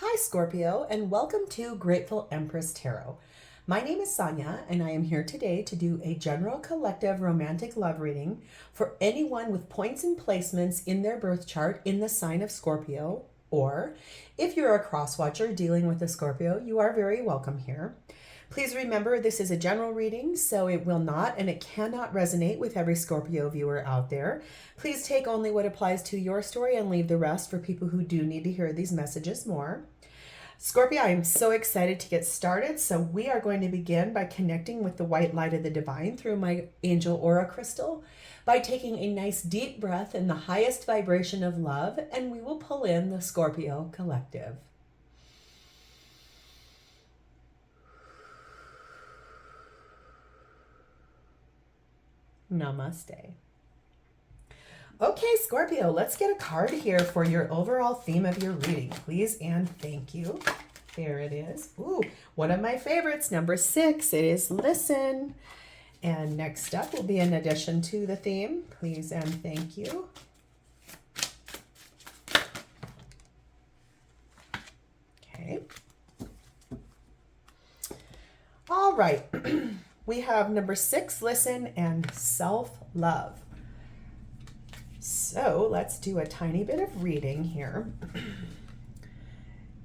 Hi Scorpio, and welcome to Grateful Empress Tarot. My name is Sonia, and I am here today to do a general collective romantic love reading for anyone with points and placements in their birth chart in the sign of Scorpio, or if you're a cross watcher dealing with a Scorpio, you are very welcome here. Please remember this is a general reading, so it will not and it cannot resonate with every Scorpio viewer out there. Please take only what applies to your story and leave the rest for people who do need to hear these messages more. Scorpio, I am so excited to get started. So we are going to begin by connecting with the white light of the divine through my angel aura crystal by taking a nice deep breath in the highest vibration of love, and we will pull in the Scorpio collective. Namaste. Okay, Scorpio, let's get a card here for your overall theme of your reading, please and thank you. There it is. Ooh, one of my favorites, number 6. It is listen. And next up will be in addition to the theme, please and thank you. Okay. All right. We have number 6, listen, and self-love. So let's do a tiny bit of reading here.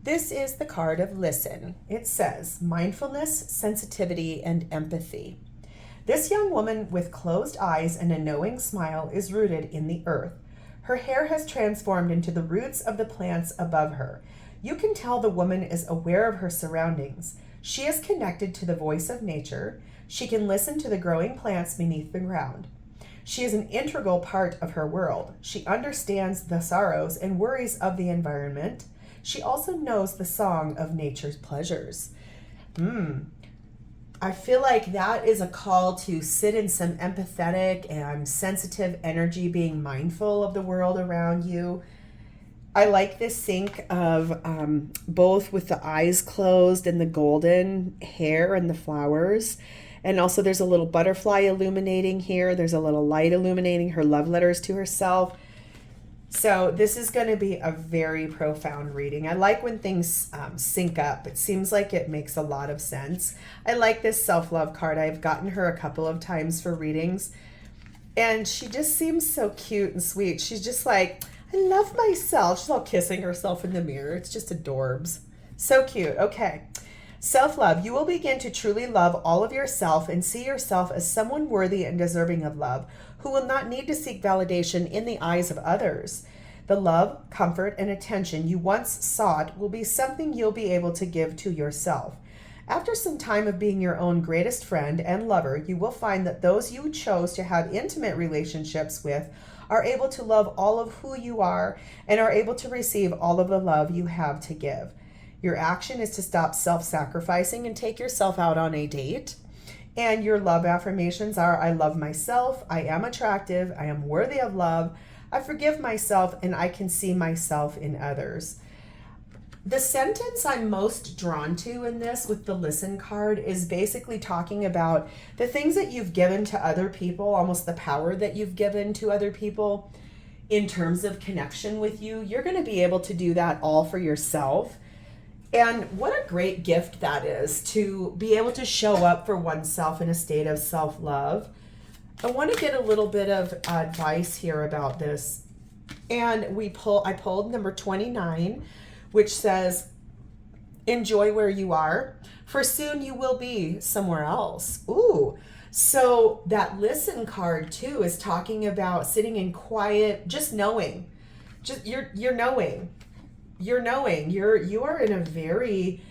This is the card of listen. It says mindfulness, sensitivity, and empathy. This young woman with closed eyes and a knowing smile is rooted in the earth. Her hair has transformed into the roots of the plants above her. You can tell the woman is aware of her surroundings. She is connected to the voice of nature. She can listen to the growing plants beneath the ground. She is an integral part of her world. She understands the sorrows and worries of the environment. She also knows the song of nature's pleasures. I feel like that is a call to sit in some empathetic and sensitive energy, being mindful of the world around you. I like this sync of both with the eyes closed and the golden hair and the flowers. And also there's a little butterfly illuminating here. There's a little light illuminating her love letters to herself. So this is going to be a very profound reading. I like when things sync up. It seems like it makes a lot of sense. I like this self-love card. I've gotten her a couple of times for readings. And she just seems so cute and sweet. She's just like, I love myself. She's all kissing herself in the mirror. It's just adorbs. So cute. Okay. Self-love. You will begin to truly love all of yourself and see yourself as someone worthy and deserving of love, who will not need to seek validation in the eyes of others. The love, comfort, and attention you once sought will be something you'll be able to give to yourself. After some time of being your own greatest friend and lover, you will find that those you chose to have intimate relationships with are able to love all of who you are and are able to receive all of the love you have to give. Your action is to stop self-sacrificing and take yourself out on a date. And your love affirmations are, I love myself, I am attractive, I am worthy of love, I forgive myself, and I can see myself in others. The sentence I'm most drawn to in this with the listen card is basically talking about the things that you've given to other people, almost the power that you've given to other people in terms of connection with you. You're going to be able to do that all for yourself. And what a great gift that is, to be able to show up for oneself in a state of self-love. I want to get a little bit of advice here about this. And I pulled number 29, which says, enjoy where you are, for soon you will be somewhere else. Ooh, so that listen card too is talking about sitting in quiet, just knowing, just you're knowing. You are in a very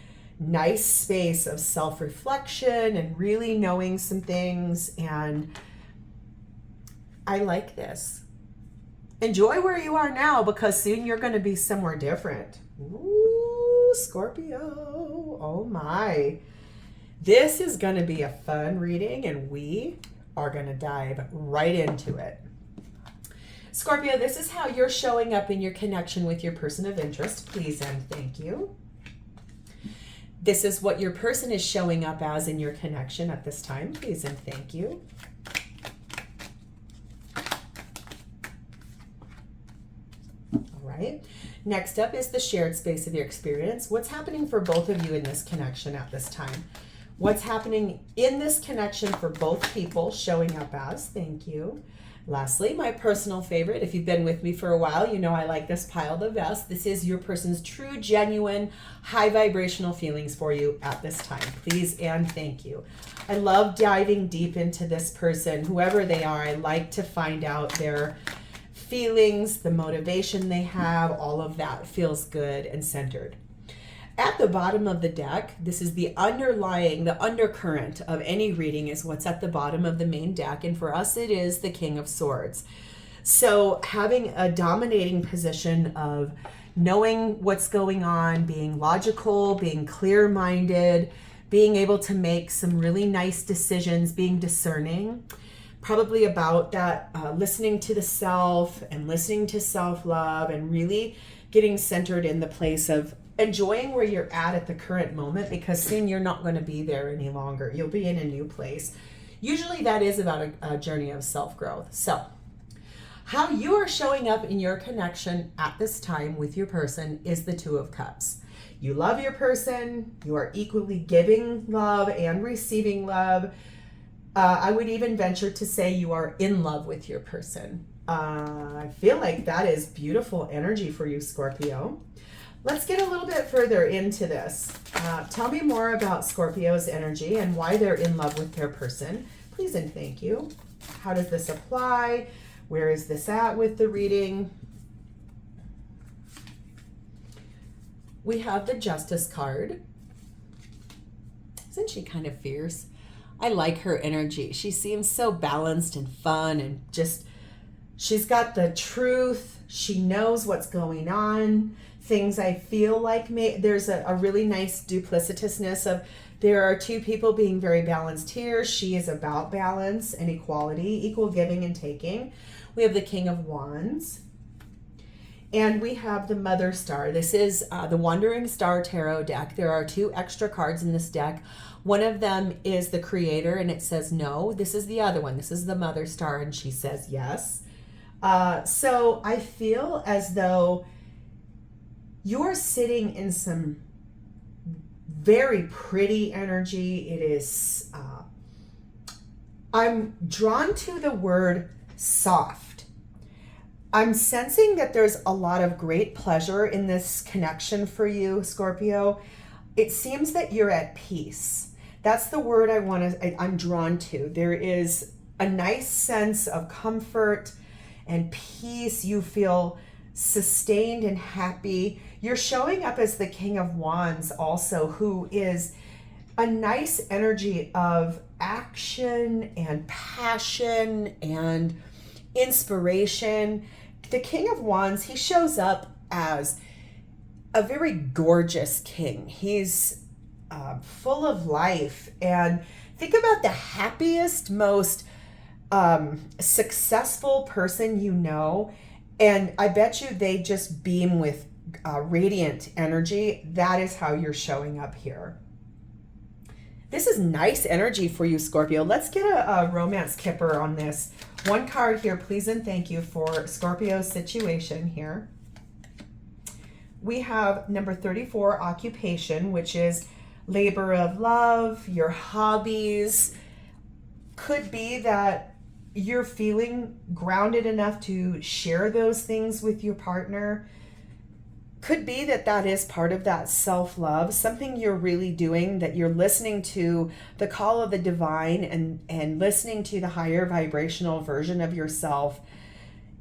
nice space of self-reflection and really knowing some things, and I like this. Enjoy where you are now, because soon you're going to be somewhere different. Ooh, Scorpio. Oh my. This is going to be a fun reading, and we are going to dive right into it. Scorpio, this is how you're showing up in your connection with your person of interest. Please and thank you. This is what your person is showing up as in your connection at this time. Please and thank you. All right. Next up is the shared space of your experience. What's happening for both of you in this connection at this time? What's happening in this connection for both people showing up as? Thank you. Lastly, my personal favorite, if you've been with me for a while, you know I like this pile the best. This is your person's true, genuine, high vibrational feelings for you at this time. Please and thank you. I love diving deep into this person, whoever they are. I like to find out their feelings, the motivation they have, all of that feels good and centered. At the bottom of the deck, this is the undercurrent of any reading is what's at the bottom of the main deck. And for us, it is the King of Swords. So having a dominating position of knowing what's going on, being logical, being clear-minded, being able to make some really nice decisions, being discerning, probably about that listening to the self and listening to self-love and really getting centered in the place of enjoying where you're at the current moment, because soon you're not going to be there any longer. You'll be in a new place. Usually that is about a journey of self-growth. So how you are showing up in your connection at this time with your person is the Two of Cups. You love your person. You are equally giving love and receiving love. I would even venture to say you are in love with your person. I feel like that is beautiful energy for you, Scorpio. Let's get a little bit further into this. Tell me more about Scorpio's energy and why they're in love with their person. Please and thank you. How does this apply? Where is this at with the reading? We have the Justice card. Isn't she kind of fierce? I like her energy. She seems so balanced and fun and just, she's got the truth. She knows what's going on. Things I feel like there's a really nice duplicitousness of there are two people being very balanced here. She is about balance and equality, equal giving and taking. We have the King of Wands. And we have the Mother Star. This is the Wandering Star Tarot deck. There are two extra cards in this deck. One of them is the Creator and it says no. This is the other one. This is the Mother Star and she says yes. So I feel as though you're sitting in some very pretty energy. It is, I'm drawn to the word soft. I'm sensing that there's a lot of great pleasure in this connection for you, Scorpio. It seems that you're at peace. That's the word I'm drawn to. There is a nice sense of comfort and peace. You feel sustained and happy. You're showing up as the King of Wands also, who is a nice energy of action and passion and inspiration. The King of Wands, he shows up as a very gorgeous king. He's full of life, and think about the happiest, most successful person you know, and I bet you they just beam with radiant energy. That is how you're showing up here. This is nice energy for you, Scorpio. Let's get a romance kipper on this. One card here, please and thank you, for Scorpio's situation here. We have number 34, occupation, which is labor of love, your hobbies. Could be that you're feeling grounded enough to share those things with your partner. Could be that that is part of that self-love, something you're really doing, that you're listening to the call of the divine and listening to the higher vibrational version of yourself,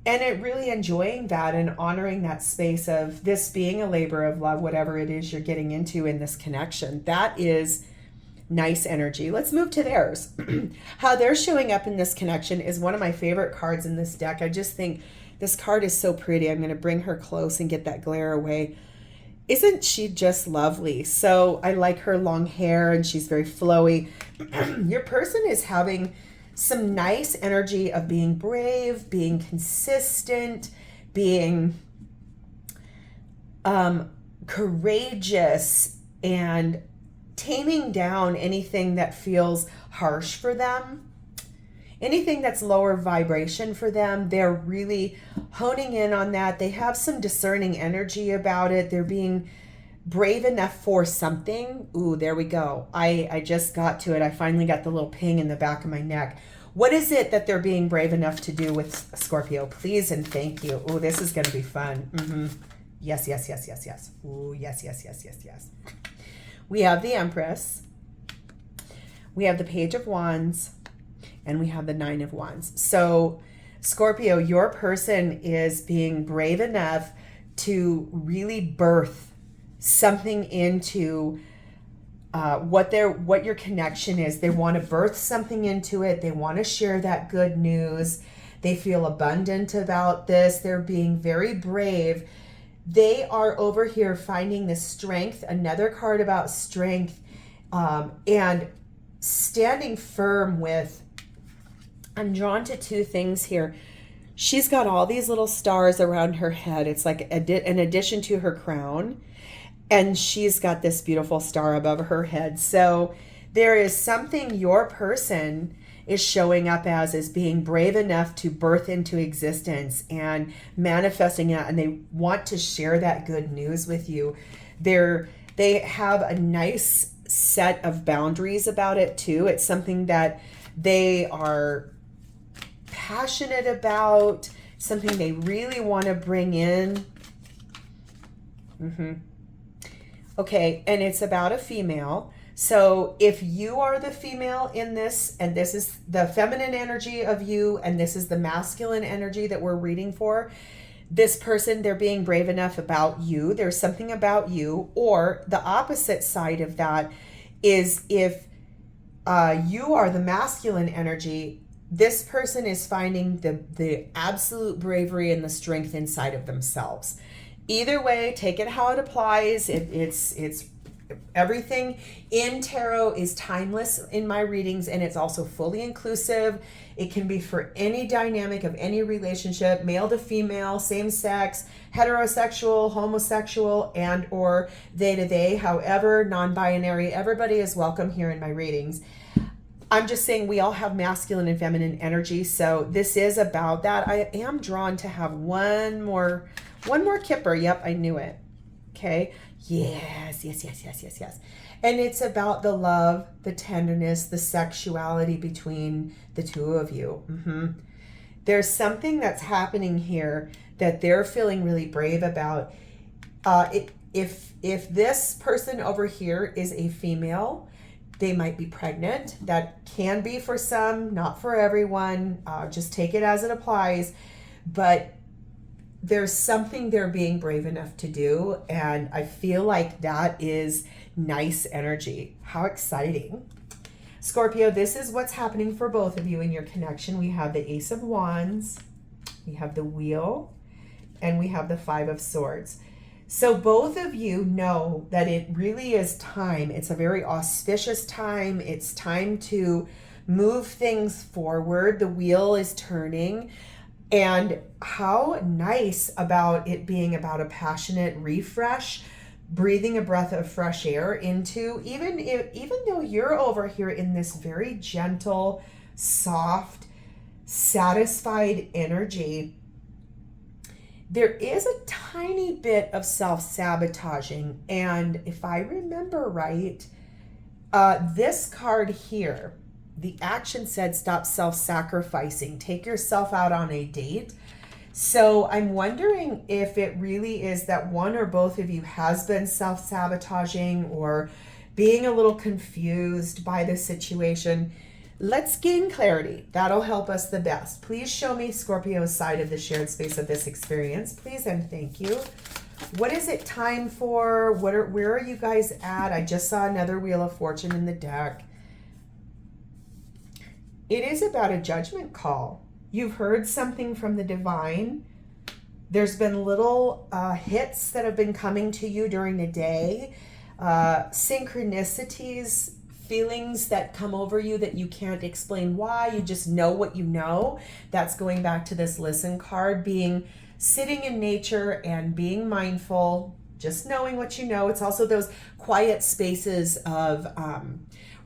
and it really enjoying that and honoring that space of this being a labor of love, whatever it is you're getting into in this connection. That is nice energy. Let's move to theirs. How they're showing up in this connection is one of my favorite cards in this deck. I just think this card is so pretty. I'm going to bring her close and get that glare away. Isn't she just lovely? So I like her long hair and she's very flowy. Your person is having some nice energy of being brave, being consistent, being courageous, and taming down anything that feels harsh for them. anything that's lower vibration for them, they're really honing in on that. They have some discerning energy about it. They're being brave enough for something. Ooh, there we go. I just got to it. I finally got the little ping in the back of my neck. What is it that they're being brave enough to do with Scorpio? Please and thank you. Oh, this is going to be fun. Yes, yes, yes, yes, yes. Ooh, yes, yes, yes, yes, yes. We have the Empress. We have the Page of Wands. And we have the Nine of Wands. So, Scorpio, your person is being brave enough to really birth something into what your connection is. They want to birth something into it. They want to share that good news. They feel abundant about this. They're being very brave. They are over here finding the strength, another card about strength, and standing firm with, I'm drawn to two things here. She's got all these little stars around her head. It's like an addition to her crown. And she's got this beautiful star above her head. So there is something your person is showing up as is being brave enough to birth into existence and manifesting it. And they want to share that good news with you. They have a nice set of boundaries about it too. It's something that they are passionate about, something they really want to bring in. Okay, and it's about a female. So if you are the female in this, and this is the feminine energy of you, and this is the masculine energy that we're reading for, this person, they're being brave enough about you. There's something about you. Or the opposite side of that is if you are the masculine energy, this person is finding the absolute bravery and the strength inside of themselves. Either way, take it how it applies. It's everything in tarot is timeless in my readings, and it's also fully inclusive. It can be for any dynamic of any relationship, male to female, same sex, heterosexual, homosexual, and or they to they, however, non-binary. Everybody is welcome here in my readings. I'm just saying we all have masculine and feminine energy, so this is about that. I am drawn to have one more kipper. Yep, I knew it. Okay. Yes. And it's about the love, the tenderness, the sexuality between the two of you. There's something that's happening here that they're feeling really brave about. If this person over here is a female, they might be pregnant. That can be for some, not for everyone. Just take it as it applies. But there's something they're being brave enough to do. And I feel like that is nice energy. How exciting. Scorpio, this is what's happening for both of you in your connection. We have the Ace of Wands, we have the Wheel, and we have the Five of Swords. So both of you know that it really is time. It's a very auspicious time. It's time to move things forward. The wheel is turning. And how nice about it being about a passionate refresh, breathing a breath of fresh air into, even though you're over here in this very gentle, soft, satisfied energy, there is a tiny bit of self-sabotaging. And if I remember right, this card here, the action said stop self-sacrificing, take yourself out on a date. So I'm wondering if it really is that one or both of you has been self-sabotaging or being a little confused by the situation. Let's gain clarity. That'll help us the best. Please show me Scorpio's side of the shared space of this experience, please and thank you. What is it time for? Where are you guys at? I just saw another Wheel of Fortune in the deck. It is about a judgment call. You've heard something from the divine. There's been little hits that have been coming to you during the day. Synchronicities, feelings that come over you that you can't explain why. You just know what you know. That's going back to this listen card, sitting in nature and being mindful, just knowing what you know. It's also those quiet spaces of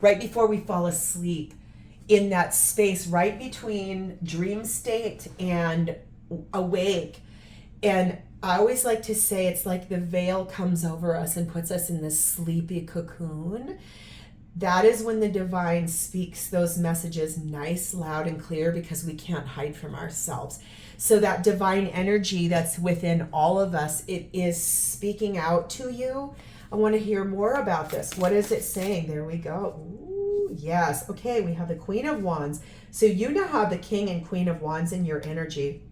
right before we fall asleep. in that space right between dream state and awake. And I always like to say it's like the veil comes over us and puts us in this sleepy cocoon. That is when the divine speaks those messages nice, loud, and clear, because we can't hide from ourselves. So that divine energy that's within all of us, it is speaking out to you. I want to hear more about this. What is it saying? There we go. Ooh, yes. Okay, we have the Queen of Wands. So you now have the King and Queen of Wands in your energy.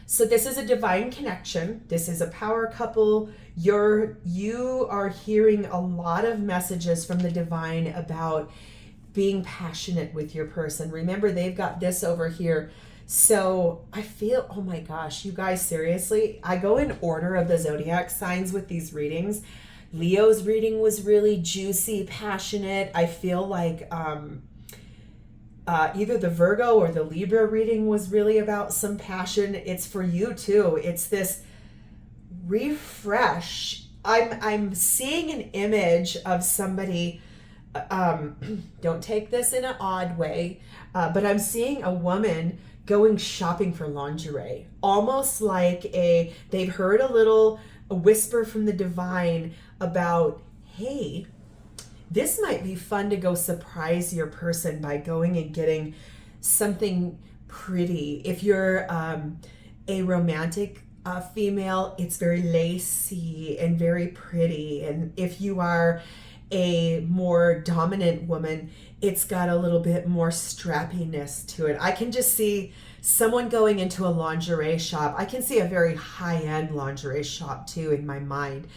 So this is a divine connection. This is a power couple. You are hearing a lot of messages from the divine about being passionate with your person. Remember, they've got this over here. So I feel, oh my gosh, you guys, seriously, I go in order of the zodiac signs with these readings. Leo's reading was really juicy, passionate. I feel like either the Virgo or the Libra reading was really about some passion. It's for you too. It's this refresh. I'm seeing an image of somebody, don't take this in an odd way, but I'm seeing a woman going shopping for lingerie, almost like they've heard a whisper from the divine about, hey, this might be fun to go surprise your person by going and getting something pretty. If you're a romantic female, it's very lacy and very pretty. And if you are a more dominant woman, it's got a little bit more strappiness to it. I can just see someone going into a lingerie shop. I can see a very high-end lingerie shop too in my mind.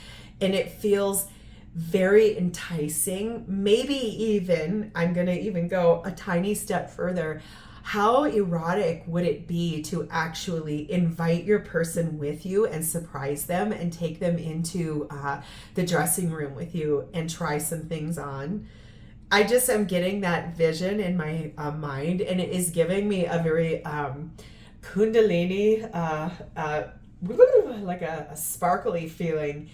And it feels very enticing. Maybe even, I'm going to even go a tiny step further. How erotic would it be to actually invite your person with you and surprise them and take them into the dressing room with you and try some things on? I just am getting that vision in my mind, and it is giving me a very kundalini, like a sparkly feeling.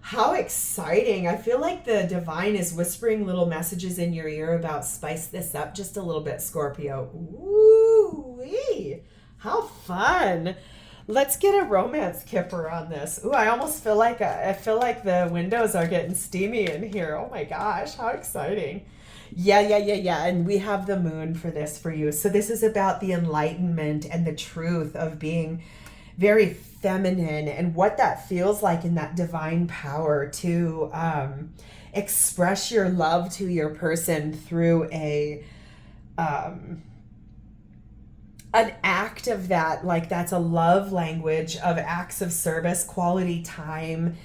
How exciting. I feel like the divine is whispering little messages in your ear about spice this up just a little bit, Scorpio. Ooh-wee. How fun. Let's get a romance kipper on this. Ooh, I almost feel like the windows are getting steamy in here. Oh my gosh, how exciting. Yeah. And we have the moon for this for you. So this is about the enlightenment and the truth of being very feminine and what that feels like in that divine power to express your love to your person through an act of that. Like, that's a love language of acts of service, quality time,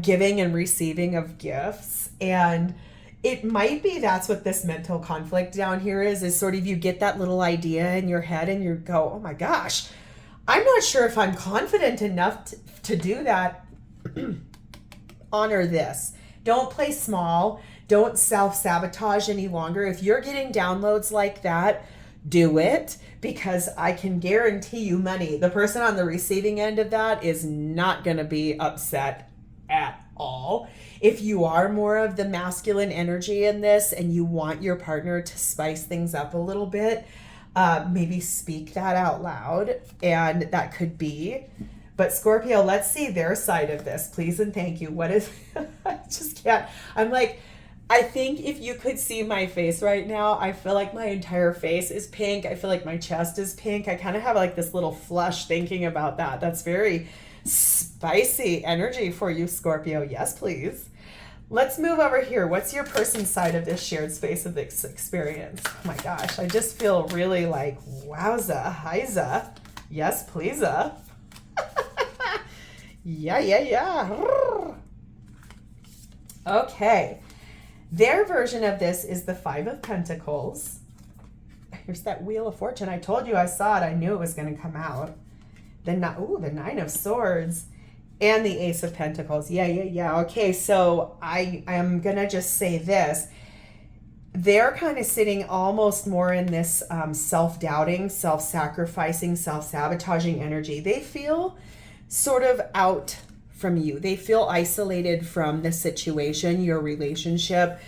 giving and receiving of gifts. And it might be that's what this mental conflict down here is sort of, you get that little idea in your head and you go, oh my gosh, I'm not sure if I'm confident enough to do that. Honor this. Don't play small. Don't self-sabotage any longer. If you're getting downloads like that, do it, because I can guarantee you money. The person on the receiving end of that is not going to be upset at all. If you are more of the masculine energy in this and you want your partner to spice things up a little bit, maybe speak that out loud, and that could be. But Scorpio, let's see their side of this, please and thank you. What is, I just can't. I'm like, I think if you could see my face right now, I feel like my entire face is pink. I feel like my chest is pink. I kind of have like this little flush thinking about that. That's very spicy energy for you, Scorpio. Yes, please. Let's move over here. What's your person's side of this shared space of this experience? Oh my gosh, I just feel really like, wowza, hiza. Yes, please. Yeah. Okay. Their version of this is the Five of Pentacles. Here's that Wheel of Fortune. I told you I saw it. I knew it was going to come out. The Nine of Swords. And the Ace of Pentacles. Yeah. Okay, so I am going to just say this. They're kind of sitting almost more in this self-doubting, self-sacrificing, self-sabotaging energy. They feel sort of out from you. They feel isolated from the situation, your relationship.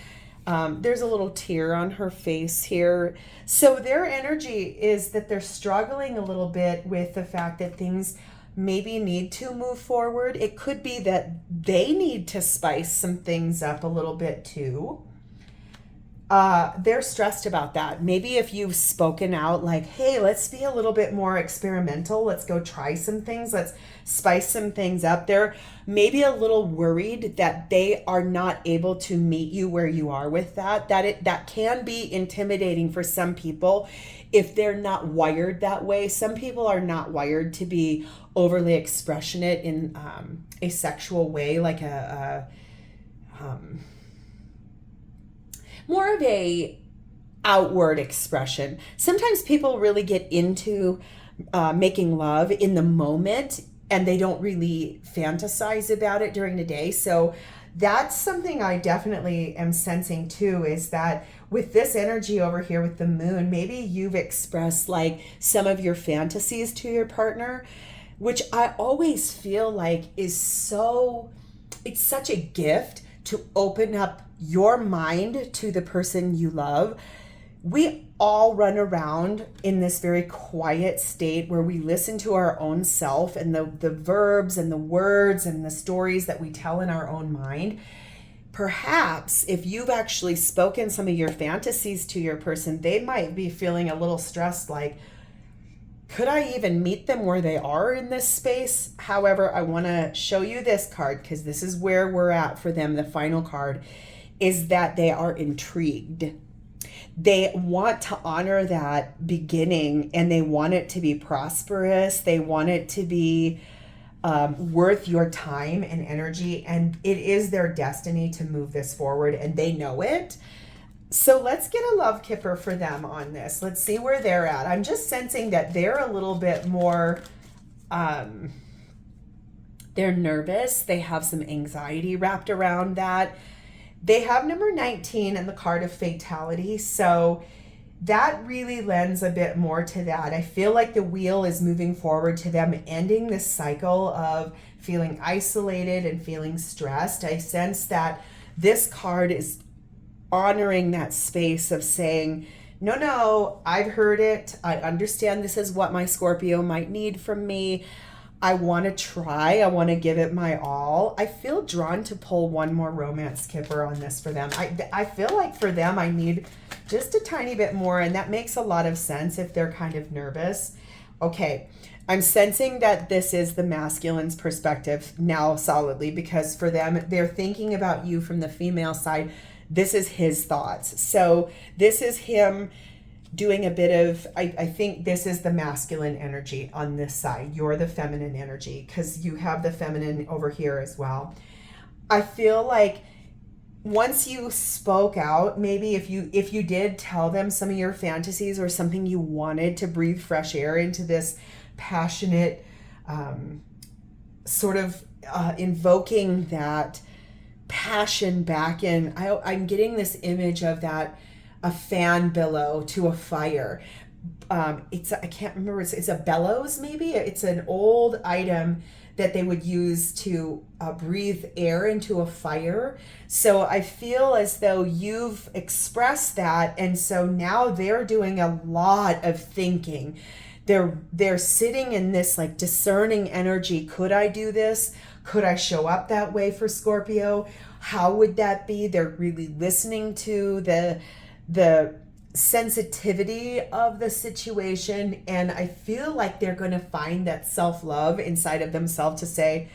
There's a little tear on her face here. So their energy is that they're struggling a little bit with the fact that things maybe need to move forward. It could be that they need to spice some things up a little bit too. They're stressed about that. Maybe if you've spoken out like, hey, let's be a little bit more experimental. Let's go try some things. Let's spice some things up. They're maybe a little worried that they are not able to meet you where you are with that. That can be intimidating for some people if they're not wired that way. Some people are not wired to be overly expressionate in a sexual way, like more of a outward expression. Sometimes people really get into making love in the moment and they don't really fantasize about it during the day. So that's something I definitely am sensing too, is that with this energy over here with the moon, maybe you've expressed like some of your fantasies to your partner, which I always feel like it's such a gift to open up your mind to the person you love. We all run around in this very quiet state where we listen to our own self and the verbs and the words and the stories that we tell in our own mind. Perhaps if you've actually spoken some of your fantasies to your person, they might be feeling a little stressed, like, could I even meet them where they are in this space? However, I want to show you this card because this is where we're at for them. The final card is that they are intrigued. They want to honor that beginning and they want it to be prosperous. They want it to be worth your time and energy. And it is their destiny to move this forward and they know it. So let's get a love kipper for them on this. Let's see where they're at. I'm just sensing that they're a little bit more, they're nervous. They have some anxiety wrapped around that. They have number 19 and the card of fatality. So that really lends a bit more to that. I feel like the wheel is moving forward to them ending this cycle of feeling isolated and feeling stressed. I sense that this card is honoring that space of saying, no, I've heard it. I understand this is what my Scorpio might need from me. I want to try. I want to give it my all. I feel drawn to pull one more romance kipper on this for them. I feel like for them, I need just a tiny bit more, and that makes a lot of sense if they're kind of nervous. Okay, I'm sensing that this is the masculine's perspective now solidly, because for them, they're thinking about you from the female side. This is his thoughts. So this is him doing a bit of, I think this is the masculine energy on this side. You're the feminine energy because you have the feminine over here as well. I feel like once you spoke out, maybe if you did tell them some of your fantasies or something you wanted to breathe fresh air into this passionate sort of invoking that passion back in. I'm getting this image of that, a fan billow to a fire. I can't remember, it's a bellows maybe. It's an old item that they would use to breathe air into a fire. So I feel as though you've expressed that, and so now they're doing a lot of thinking. They're sitting in this like discerning energy. Could I do this? Could I show up that way for Scorpio? How would that be? They're really listening to the sensitivity of the situation, and I feel like they're going to find that self-love inside of themselves to say,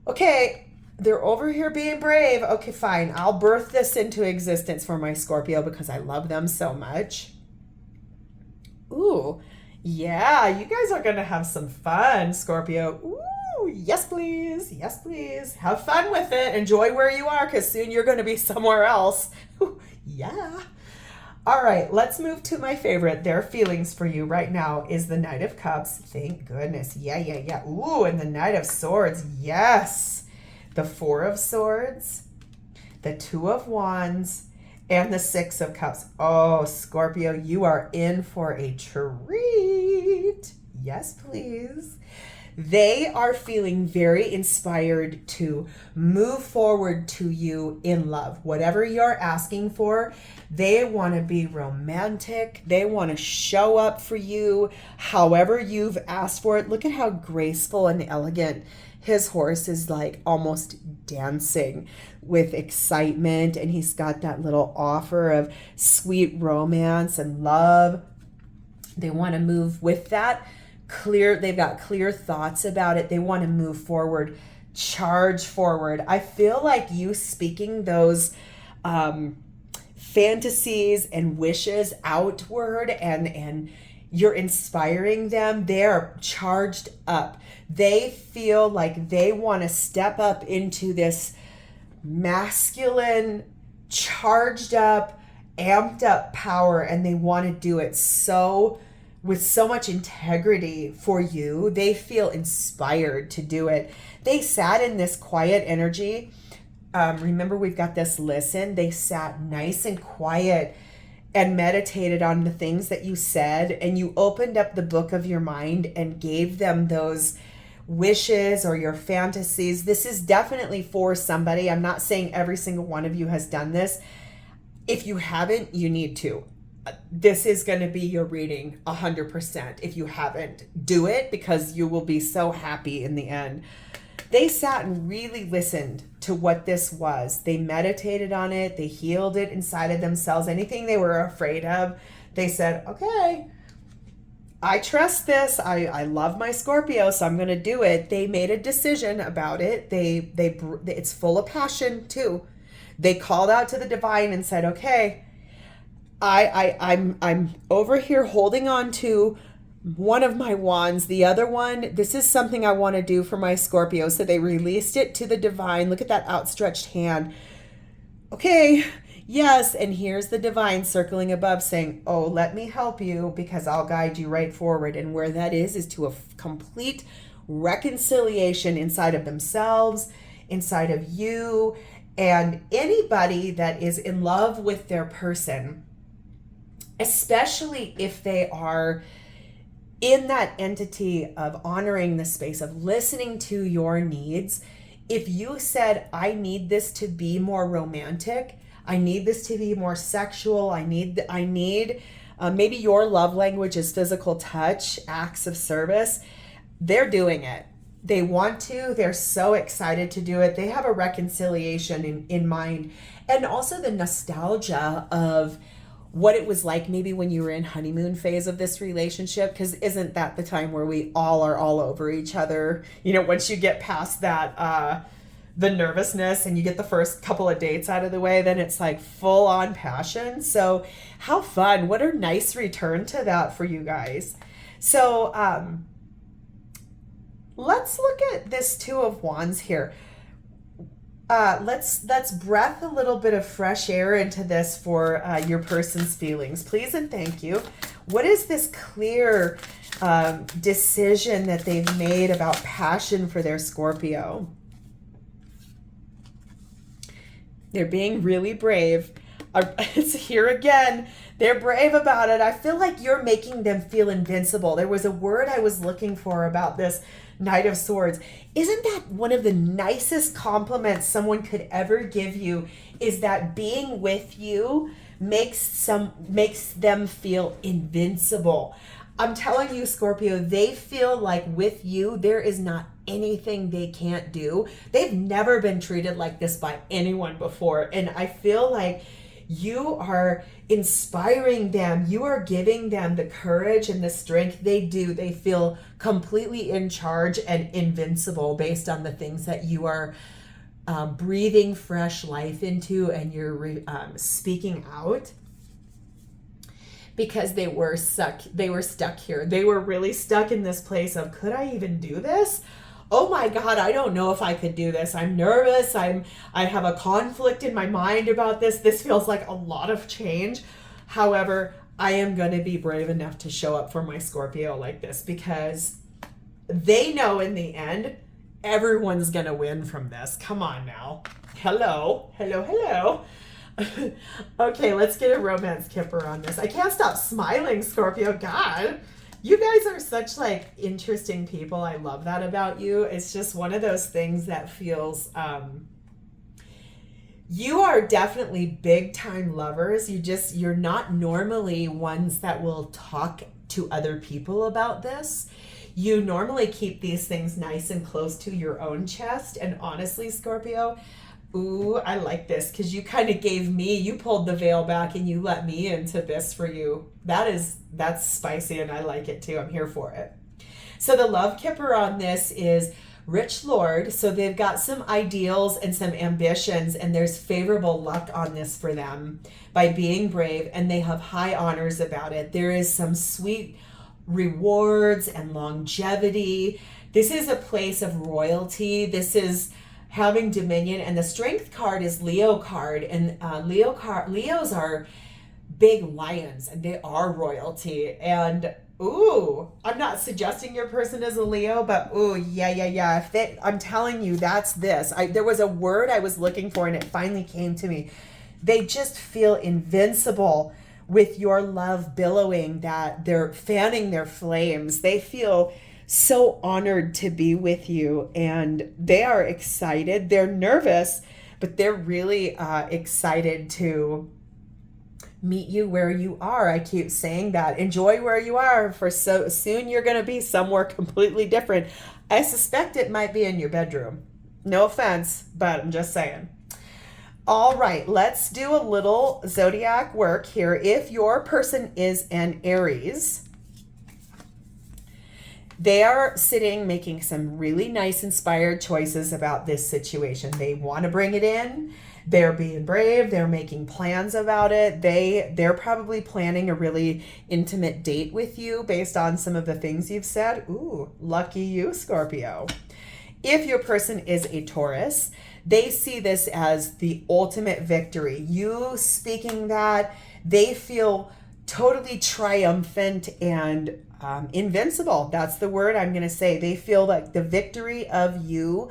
okay, they're over here being brave. Okay, fine. I'll birth this into existence for my Scorpio because I love them so much. Ooh, yeah, you guys are going to have some fun, Scorpio. Ooh, yes, please. Yes, please. Have fun with it. Enjoy where you are because soon you're going to be somewhere else. Ooh, yeah. All right, let's move to my favorite. Their feelings for you right now is the Knight of Cups. Thank goodness. Yeah. Ooh, and the Knight of Swords. Yes. The Four of Swords, the Two of Wands, and the Six of Cups. Oh, Scorpio, you are in for a treat. Yes, please. They are feeling very inspired to move forward to you in love. Whatever you're asking for, they want to be romantic. They want to show up for you however you've asked for it. Look at how graceful and elegant his horse is, like almost dancing with excitement. And he's got that little offer of sweet romance and love. They want to move with that. They've got clear thoughts about it. They want to move forward, charge forward. I feel like you speaking those fantasies and wishes outward, and you're inspiring them. They're charged up. They feel like they want to step up into this masculine, charged up, amped up power, and they want to do it with so much integrity for you. They feel inspired to do it. They sat in this quiet energy. Remember, we've got this listen. They sat nice and quiet and meditated on the things that you said, and you opened up the book of your mind and gave them those wishes or your fantasies. This is definitely for somebody. I'm not saying every single one of you has done this. If you haven't, you need to. This is going to be your reading 100%. If you haven't, do it, because you will be so happy in the end. They sat and really listened to what this was. They meditated on it. They healed it inside of themselves. Anything they were afraid of, they said, okay, I trust this. I love my Scorpio, so I'm going to do it. They made a decision about it. It's full of passion too. They called out to the divine and said, okay, I'm over here holding on to one of my wands. The other one, this is something I want to do for my Scorpio. So they released it to the divine. Look at that outstretched hand. Okay, yes. And here's the divine circling above saying, oh, let me help you, because I'll guide you right forward. And where that is to a complete reconciliation inside of themselves, inside of you, and anybody that is in love with their person. Especially if they are in that entity of honoring the space, of listening to your needs. If you said, I need this to be more romantic, I need this to be more sexual, I need maybe your love language is physical touch, acts of service, they're doing it. They want to, they're so excited to do it. They have a reconciliation in mind. And also the nostalgia of what it was like maybe when you were in honeymoon phase of this relationship, because isn't that the time where we all are all over each other? You know, once you get past that, the nervousness, and you get the first couple of dates out of the way, then it's like full on passion. So how fun. What a nice return to that for you guys. So let's look at this Two of Wands here. Let's breath a little bit of fresh air into this for your person's feelings, please and thank you. What is this clear decision that they've made about passion for their Scorpio? They're being really brave. It's here again. They're brave about it. I feel like you're making them feel invincible. There was a word I was looking for about this Knight of Swords. Isn't that one of the nicest compliments someone could ever give you, is that being with you makes them feel invincible. I'm telling you, Scorpio, they feel like with you, there is not anything they can't do. They've never been treated like this by anyone before. And I feel like you are inspiring them. You are giving them the courage and the strength they do. They feel completely in charge and invincible based on the things that you are breathing fresh life into, and you're speaking out. Because they were stuck here. They were really stuck in this place of, could I even do this? Oh my God, I don't know if I could do this. I'm nervous. I have a conflict in my mind about this. This feels like a lot of change. However, I am going to be brave enough to show up for my Scorpio like this, because they know in the end, everyone's going to win from this. Come on now. Hello. Okay, let's get a romance kipper on this. I can't stop smiling, Scorpio. God, You guys are such like interesting people. I love that about you. It's just one of those things that feels you are definitely big time lovers. You're not normally ones that will talk to other people about this. You normally keep these things nice and close to your own chest. And honestly, Scorpio, ooh, I like this because you kind of you pulled the veil back and you let me into this for you. That's spicy and I like it too. I'm here for it. So the love kipper on this is Rich Lord. So they've got some ideals and some ambitions, and there's favorable luck on this for them by being brave, and they have high honors about it. There is some sweet rewards and longevity. This is a place of royalty. This is having dominion, and the strength card is Leo card, and Leos are big lions and they are royalty. And ooh, I'm not suggesting your person is a Leo, but ooh, yeah. I'm telling you, that's this. There was a word I was looking for and it finally came to me. They just feel invincible with your love billowing, that they're fanning their flames. They feel so honored to be with you, and they are excited. They're nervous, but they're really excited to meet you where you are. I keep saying that. Enjoy where you are, for so soon you're going to be somewhere completely different. I suspect it might be in your bedroom. No offense, but I'm just saying. All right, let's do a little zodiac work here. If your person is an Aries, they are sitting making some really nice inspired choices about this situation. They want to bring it in. They're being brave. They're making plans about it. They're probably planning a really intimate date with you based on some of the things you've said. Ooh, lucky you, Scorpio. If your person is a Taurus, they see this as the ultimate victory. You speaking that, they feel totally triumphant and invincible. That's the word I'm going to say. They feel like the victory of you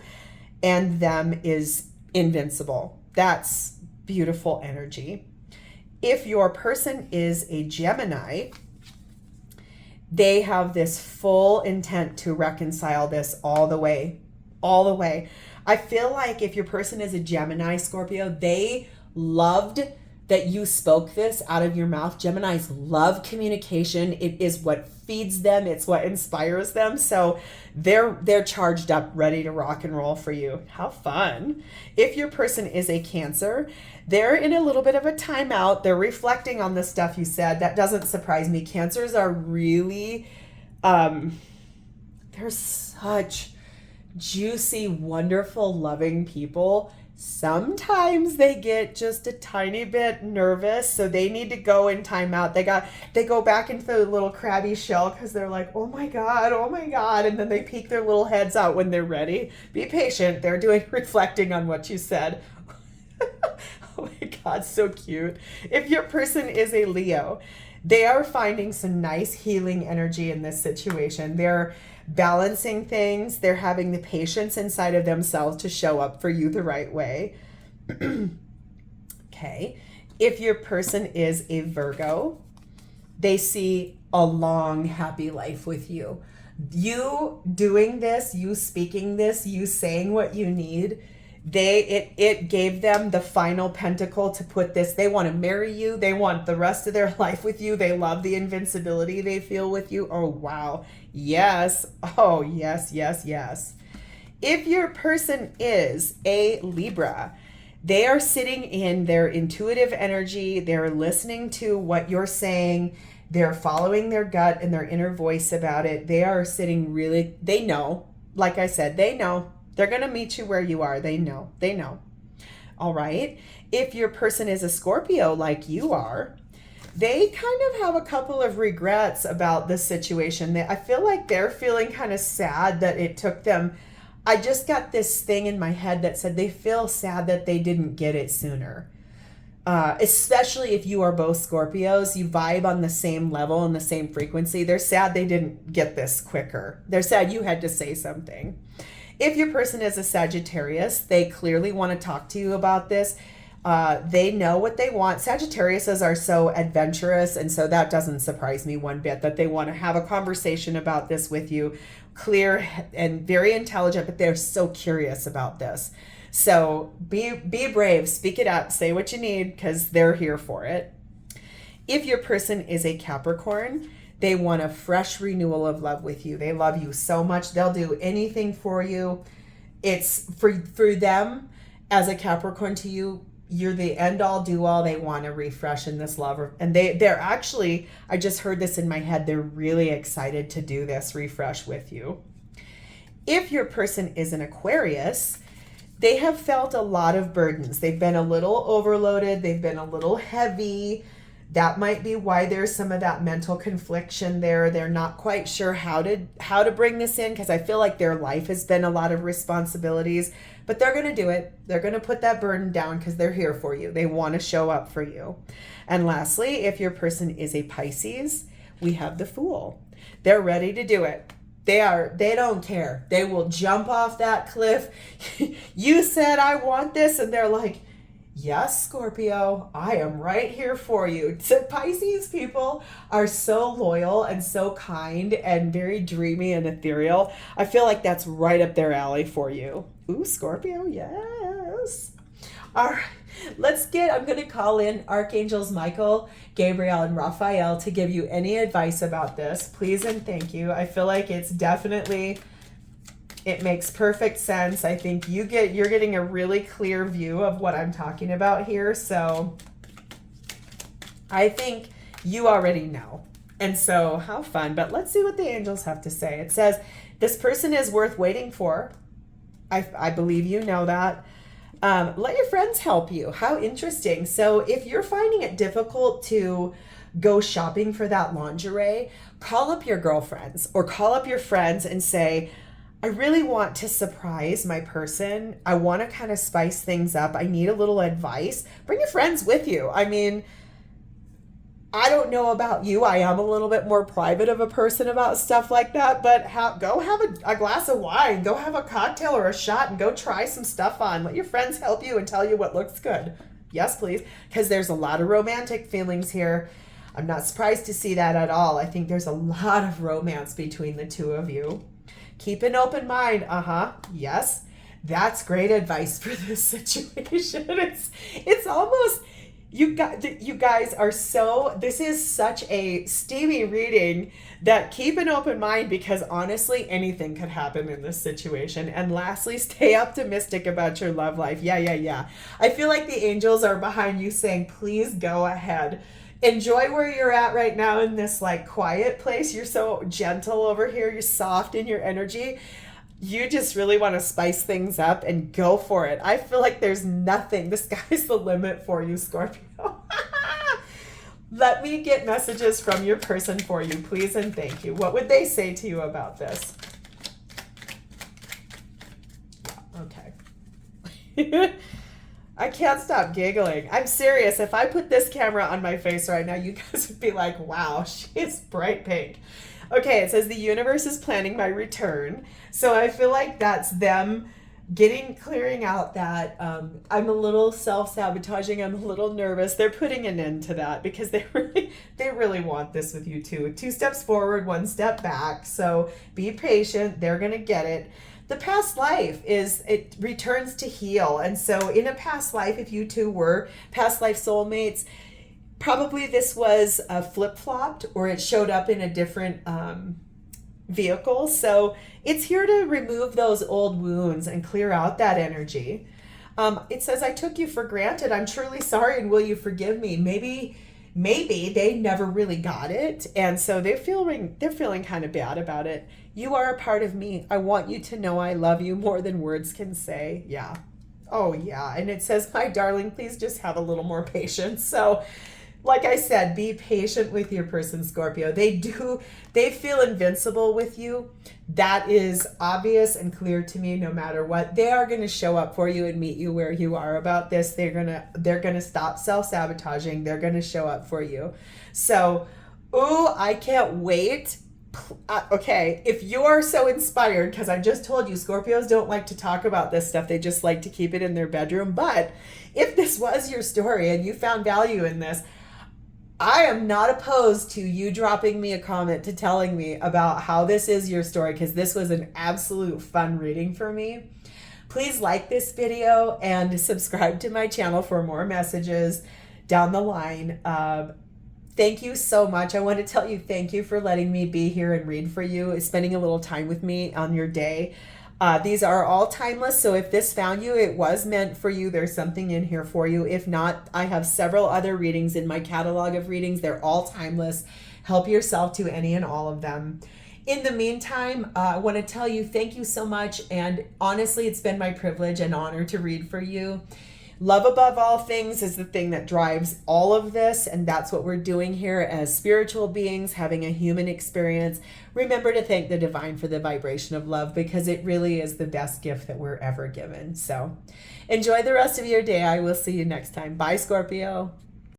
and them is invincible. That's beautiful energy. If your person is a Gemini, they have this full intent to reconcile this all the way. I feel like if your person is a Gemini, Scorpio, they loved that you spoke this out of your mouth. Geminis love communication. It is what feeds them. It's what inspires them. So they're charged up, ready to rock and roll for you. How fun. If your person is a Cancer, they're in a little bit of a timeout. They're reflecting on the stuff you said. That doesn't surprise me. Cancers are really, they're such juicy, wonderful, loving people. Sometimes they get just a tiny bit nervous, so they need to go in timeout. They go back into the little crabby shell because they're like, oh my god, and then they peek their little heads out when they're ready. Be patient. They're doing reflecting on what you said. Oh my god, so cute. If your person is a Leo, they are finding some nice healing energy in this situation. They're balancing things. They're having the patience inside of themselves to show up for you the right way. Okay. If your person is a Virgo, they see a long, happy life with you. You doing this, you speaking this, you saying what you need, it gave them the final pentacle to put this. They want to marry you. They want the rest of their life with you. They love the invincibility they feel with you. Oh, wow. Yes. Oh, yes. If your person is a Libra, they are sitting in their intuitive energy. They're listening to what you're saying. They're following their gut and their inner voice about it. They are sitting really, they know, like I said, they know. They're going to meet you where you are. They know. All right. If your person is a Scorpio like you are, they kind of have a couple of regrets about this situation. I feel like they're feeling kind of sad that it took them. I just got this thing in my head that said they feel sad that they didn't get it sooner. Especially if you are both Scorpios, you vibe on the same level and the same frequency. They're sad they didn't get this quicker. They're sad you had to say something. If your person is a Sagittarius, they clearly want to talk to you about this. They know what they want. Sagittariuses are so adventurous, and so that doesn't surprise me one bit that they want to have a conversation about this with you. Clear and very intelligent, but they're so curious about this. So be brave, speak it up, say what you need, because they're here for it. If your person is a Capricorn, they want a fresh renewal of love with you. They love you so much. They'll do anything for you. It's for them as a Capricorn to you. You're the end all do all. They want to refresh in this love. And they're actually, I just heard this in my head. They're really excited to do this refresh with you. If your person is an Aquarius, they have felt a lot of burdens. They've been a little overloaded. They've been a little heavy. That might be why there's some of that mental confliction there. They're not quite sure how to bring this in, because I feel like their life has been a lot of responsibilities, but they're going to do it. They're going to put that burden down because they're here for you. They want to show up for you. And lastly, if your person is a Pisces, we have the Fool. They're ready to do it. They don't care. They will jump off that cliff. You said I want this, and they're like, yes, Scorpio, I am right here for you. So Pisces people are so loyal and so kind and very dreamy and ethereal. I feel like that's right up their alley for you. Ooh, Scorpio, yes. All right, I'm going to call in Archangels Michael, Gabriel, and Raphael to give you any advice about this. Please and thank you. I feel like it's definitely... It makes perfect sense. I think you're getting a really clear view of what I'm talking about here. So I think you already know. And so how fun. But let's see what the angels have to say. It says, this person is worth waiting for. I believe you know that. Let your friends help you. How interesting. So if you're finding it difficult to go shopping for that lingerie, call up your girlfriends or call up your friends and say, I really want to surprise my person. I want to kind of spice things up. I need a little advice. Bring your friends with you. I mean, I don't know about you. I am a little bit more private of a person about stuff like that, but go have a glass of wine. Go have a cocktail or a shot and go try some stuff on. Let your friends help you and tell you what looks good. Yes, please, because there's a lot of romantic feelings here. I'm not surprised to see that at all. I think there's a lot of romance between the two of you. Keep an open mind. Yes. That's great advice for this situation. It's almost, you guys are so, this is such a steamy reading that keep an open mind, because honestly, anything could happen in this situation. And lastly, stay optimistic about your love life. Yeah. I feel like the angels are behind you saying, please go ahead. Enjoy where you're at right now in this like quiet place. You're so gentle over here. You're soft in your energy. You just really want to spice things up and go for it. I feel like there's nothing. The sky's the limit for you, Scorpio. Let me get messages from your person for you, please and thank you. What would they say to you about this? Okay. I can't stop giggling. I'm serious. If I put this camera on my face right now, you guys would be like, wow, she's bright pink. Okay, it says the universe is planning my return. So I feel like that's them clearing out that I'm a little self-sabotaging. I'm a little nervous. They're putting an end to that because they really want this with you too. 2 steps forward, 1 step back. So be patient. They're going to get it. The past life it returns to heal. And so in a past life, if you two were past life soulmates, probably this was flip-flopped or it showed up in a different vehicle. So it's here to remove those old wounds and clear out that energy. It says, I took you for granted. I'm truly sorry, and will you forgive me? Maybe they never really got it. And so they're feeling kind of bad about it. You are a part of me. I want you to know I love you more than words can say. Yeah. Oh, yeah. And it says, my darling, please just have a little more patience. So like I said, be patient with your person, Scorpio. They feel invincible with you. That is obvious and clear to me no matter what. They are going to show up for you and meet you where you are about this. They're going to stop self-sabotaging. They're going to show up for you. So, ooh, I can't wait Okay, if you are so inspired, because I just told you Scorpios don't like to talk about this stuff, they just like to keep it in their bedroom. But if this was your story and you found value in this, I am not opposed to you dropping me a comment to telling me about how this is your story, because this was an absolute fun reading for me. Please like this video and subscribe to my channel for more messages down the line. Thank you so much. I want to tell you thank you for letting me be here and read for you, spending a little time with me on your day. These are all timeless, so if this found you, it was meant for you. There's something in here for you. If not, I have several other readings in my catalog of readings. They're all timeless. Help yourself to any and all of them. In the meantime, I want to tell you thank you so much, and honestly, it's been my privilege and honor to read for you. Love above all things is the thing that drives all of this, and that's what we're doing here as spiritual beings, having a human experience. Remember to thank the divine for the vibration of love, because it really is the best gift that we're ever given. So enjoy the rest of your day. I will see you next time. Bye, Scorpio.